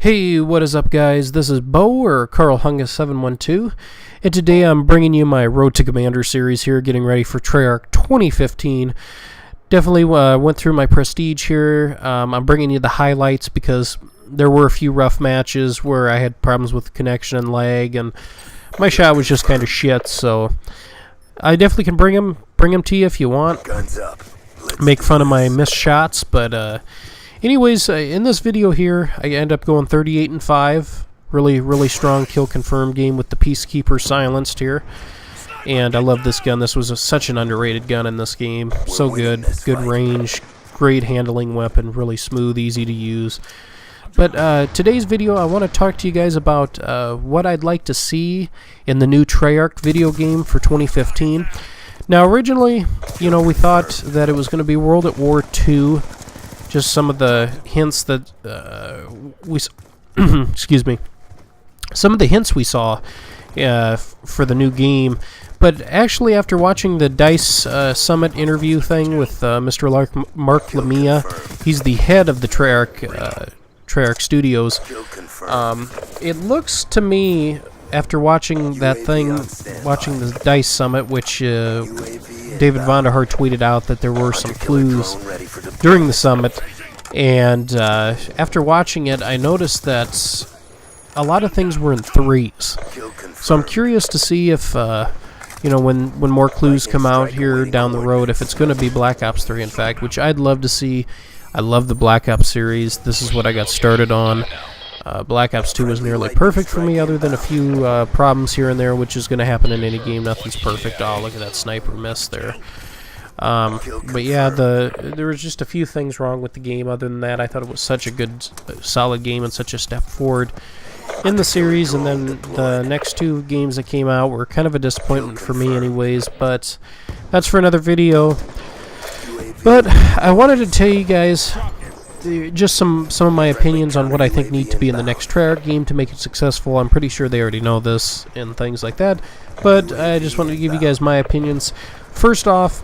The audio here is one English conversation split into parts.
Hey, what is up, guys? This is Bo, or Carl Hungus712, and today I'm bringing you my Road to Commander series here, getting ready for Treyarch 2015. Definitely went through my prestige here. I'm bringing you the highlights because there were a few rough matches where I had problems with connection and lag, and my shot was just kind of shit, so I definitely can bring them to you if you want. Guns up. Make fun of my missed shots, but anyways, in this video here, I end up going 38-5. Really strong kill confirmed game with the Peacekeeper silenced here. And I love this gun. This was such an underrated gun in this game. So good. Good range, great handling weapon, really smooth, easy to use. But today's video, I want to talk to you guys about what I'd like to see in the new Treyarch video game for 2015. Now, originally, we thought that it was going to be World at War II. Just some of the hints that excuse me, some of the hints we saw for the new game. But actually, after watching the DICE Summit interview thing with Mr. Mark Lamia, he's the head of the Treyarch Studios. It looks to me, after watching that thing, watching the DICE Summit, which David Vonderhaar tweeted out that there were some clues during the summit, and after watching it, I noticed that a lot of things were in threes. So I'm curious to see if, when more clues come out here down the road, if it's going to be Black Ops 3, in fact, which I'd love to see. I love the Black Ops series. This is what I got started on. Black Ops 2 was nearly perfect for me, other than a few problems here and there, which is going to happen in any game. Nothing's perfect. Oh, look at that sniper miss there. But yeah, there was just a few things wrong with the game. Other than that, I thought it was such a good, solid game and such a step forward in the series. And then the next two games that came out were kind of a disappointment for me anyways, but that's for another video. But I wanted to tell you guys just some of my opinions on what I think need to be in the next Treyarch game to make it successful. I'm pretty sure they already know this and things like that, but I just wanted to give you guys my opinions. First off,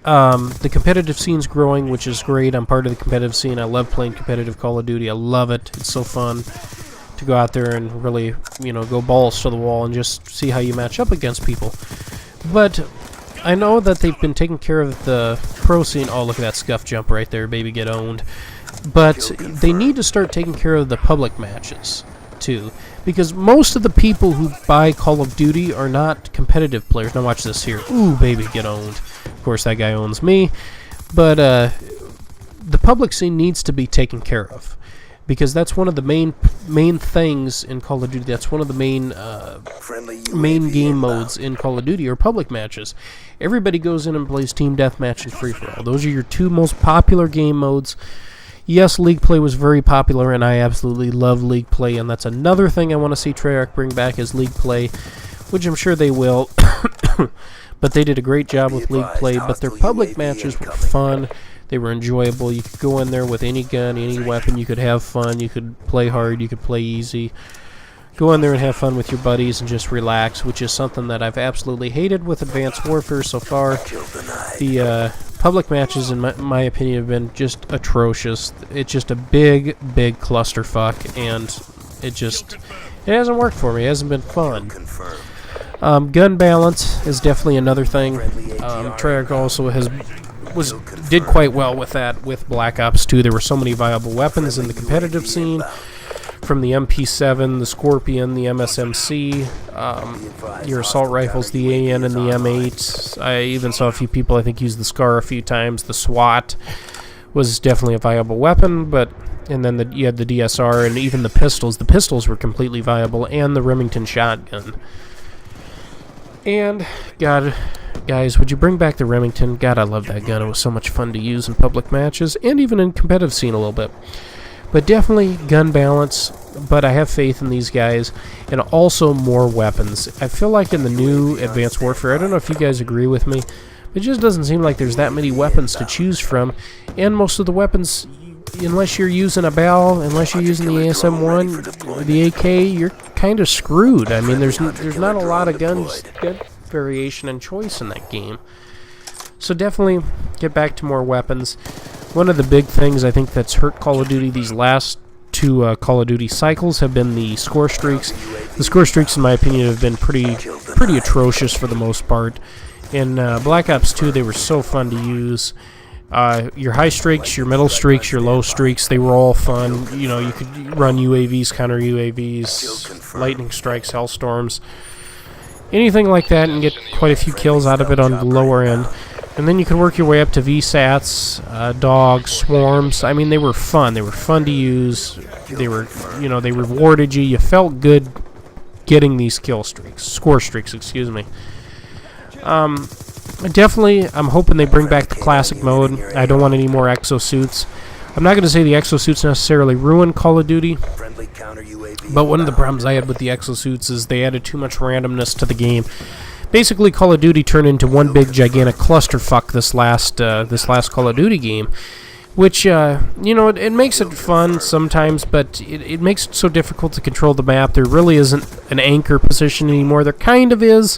the competitive scene's growing, which is great. I'm part of the competitive scene. I love playing competitive Call of Duty. I love it. It's so fun to go out there and really, go balls to the wall and just see how you match up against people. But I know that they've been taking care of the pro scene. Oh, look at that scuff jump right there, baby, get owned. But they need to start taking care of the public matches, too. Because most of the people who buy Call of Duty are not competitive players. Now watch this here. Ooh, baby, get owned. Of course, that guy owns me. But the public scene needs to be taken care of. Because that's one of the main things in Call of Duty. That's one of the main game modes in Call of Duty, are public matches. Everybody goes in and plays Team Deathmatch and Free-For-All. Those are your two most popular game modes. Yes, League Play was very popular, and I absolutely love League Play, and that's another thing I want to see Treyarch bring back is League Play, which I'm sure they will. But they did a great job with League Play, but their public matches were fun. They were enjoyable. You could go in there with any gun, any weapon. You could have fun. You could play hard. You could play easy. Go in there and have fun with your buddies and just relax, which is something that I've absolutely hated with Advanced Warfare so far. The public matches, in my opinion, have been just atrocious. It's just a big clusterfuck, and it hasn't worked for me. It hasn't been fun. Gun balance is definitely another thing. Treyarch also did quite well with that with Black Ops 2. There were so many viable weapons in the competitive scene, from the MP7, the Scorpion, the MSMC, your assault rifles, the AN and the M8. I even saw a few people, I think, use the SCAR a few times. The SWAT was definitely a viable weapon, and then you had the DSR and even the pistols. The pistols were completely viable, and the Remington shotgun. And, God, guys, would you bring back the Remington? God, I love that gun. It was so much fun to use in public matches, and even in competitive scene a little bit. But definitely gun balance, but I have faith in these guys, and also more weapons. I feel like in the new Advanced Warfare, I don't know if you guys agree with me, it just doesn't seem like there's that many weapons to choose from, and most of the weapons, unless you're using a BAL, unless you're using the ASM-1 or the AK, you're kind of screwed. I mean, there's not a lot of gun variation and choice in that game. So definitely get back to more weapons. One of the big things I think that's hurt Call of Duty these last two Call of Duty cycles have been the score streaks. The score streaks, in my opinion, have been pretty atrocious for the most part. In Black Ops 2, they were so fun to use. Your high streaks, your middle streaks, your low streaks, they were all fun. You know, you could run UAVs, counter UAVs, lightning strikes, hellstorms, anything like that, and get quite a few kills out of it on the lower end. And then you could work your way up to VSATs, dogs, swarms. I mean, they were fun. They were fun to use. They were, you know, they rewarded you. You felt good getting these kill streaks, score streaks, excuse me. Definitely, I'm hoping they bring back the classic mode. I don't want any more exosuits. I'm not going to say the exosuits necessarily ruin Call of Duty, but one of the problems I had with the exosuits is they added too much randomness to the game. Basically, Call of Duty turned into one big gigantic clusterfuck this last Call of Duty game, which you know, it makes it fun sometimes, but it makes it so difficult to control the map. There really isn't an anchor position anymore. There kind of is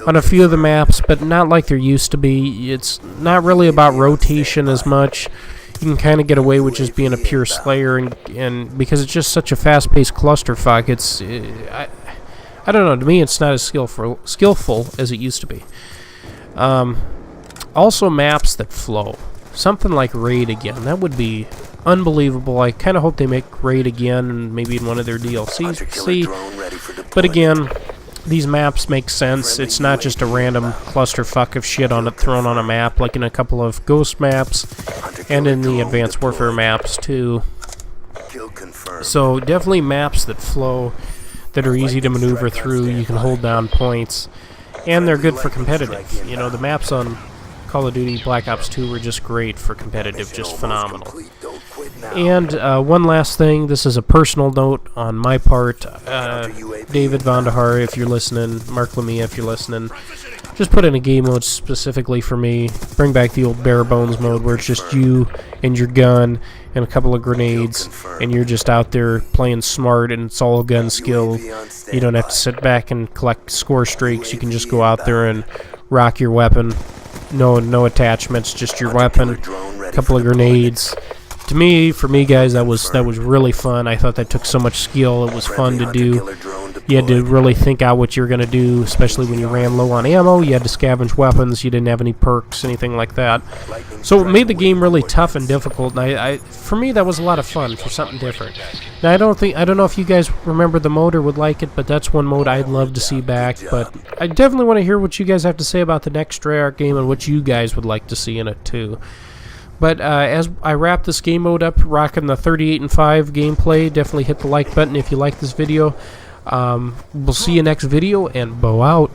on a few of the maps, but not like there used to be. It's not really about rotation as much. You can kind of get away with just being a pure slayer, and because it's just such a fast-paced clusterfuck, it's I don't know. To me, it's not as skillful as it used to be. Also, maps that flow. Something like Raid again. That would be unbelievable. I kind of hope they make Raid again, maybe in one of their DLCs. But again, these maps make sense. It's not just a random clusterfuck of shit thrown on a map, like in a couple of Ghost maps, and in the Advanced Warfare maps too. So definitely maps that flow, that are easy to maneuver through. You can hold down points, and they're good for competitive. You know, the maps on Call of Duty Black Ops 2 were just great for competitive, just phenomenal. And one last thing, this is a personal note on my part. David Vonderhaar, if you're listening, Mark Lamia, if you're listening, just put in a game mode specifically for me. Bring back the old bare bones mode where it's just you and your gun and a couple of grenades, and you're just out there playing smart, and it's all gun skill. You don't have to sit back and collect score streaks. You can just go out there and rock your weapon. No attachments, just your weapon, a couple of grenades. To me, for me guys, that was really fun. I thought that took so much skill. It was fun to do. You had to really think out what you were going to do, especially when you ran low on ammo. You had to scavenge weapons. You didn't have any perks, anything like that. So it made the game really tough and difficult. And for me, that was a lot of fun for something different. Now, I don't know if you guys remember the mode or would like it, but that's one mode I'd love to see back. But I definitely want to hear what you guys have to say about the next Treyarch game and what you guys would like to see in it too. But as I wrap this game mode up, rocking the 38-5 gameplay, definitely hit the like button if you like this video. We'll see you next video, and bow out.